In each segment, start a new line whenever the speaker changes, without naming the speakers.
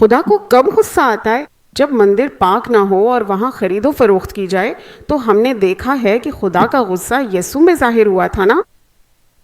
خدا کو کب غصہ آتا ہے؟ جب مندر پاک نہ ہو اور وہاں خرید و فروخت کی جائے۔ تو ہم نے دیکھا ہے کہ خدا کا غصہ یسوع میں ظاہر ہوا تھا نا۔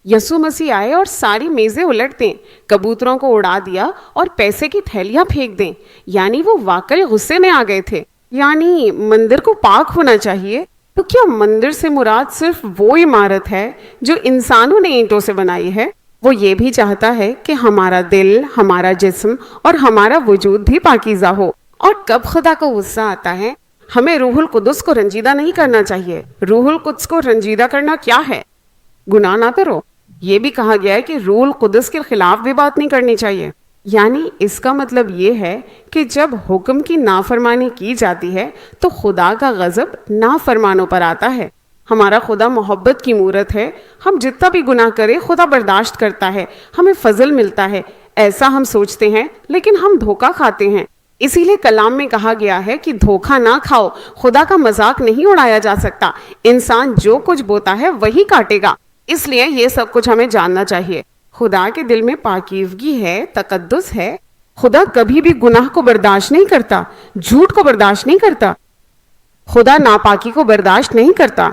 یسوع مسیح آئے اور ساری میزیں الٹ دیں، کبوتروں کو اڑا دیا اور پیسے کی تھیلیاں پھینک دیں، یعنی وہ واقعی غصے میں آ گئے تھے۔ یعنی مندر کو پاک ہونا چاہیے، تو کیا مندر سے مراد صرف وہ عمارت ہے جو انسانوں نے اینٹوں سے بنائی ہے؟ وہ یہ بھی چاہتا ہے کہ ہمارا دل، ہمارا جسم اور ہمارا وجود بھی پاکیزہ ہو۔ اور کب خدا کو غصہ آتا ہے؟ ہمیں روح القدس کو رنجیدہ نہیں کرنا چاہیے۔ روح القدس کو رنجیدہ کرنا کیا ہے؟ گناہ نہ کرو۔ یہ بھی کہا گیا ہے کہ روح القدس کے خلاف بھی بات نہیں کرنی چاہیے۔ یعنی اس کا مطلب یہ ہے کہ جب حکم کی نافرمانی کی جاتی ہے تو خدا کا غضب نافرمانوں پر آتا ہے۔ ہمارا خدا محبت کی مورت ہے، ہم جتنا بھی گناہ کریں خدا برداشت کرتا ہے، ہمیں فضل ملتا ہے، ایسا ہم سوچتے ہیں، لیکن ہم دھوکہ کھاتے ہیں۔ اسی لیے کلام میں کہا گیا ہے کہ دھوکہ نہ کھاؤ، خدا کا مذاق نہیں اڑایا جا سکتا، انسان جو کچھ بوتا ہے وہی کاٹے گا۔ اس لیے یہ سب کچھ ہمیں جاننا چاہیے۔ خدا کے دل میں پاکیزگی ہے، تقدس ہے۔ خدا کبھی بھی گناہ کو برداشت نہیں کرتا، جھوٹ کو برداشت نہیں کرتا، خدا ناپاکی کو برداشت نہیں کرتا۔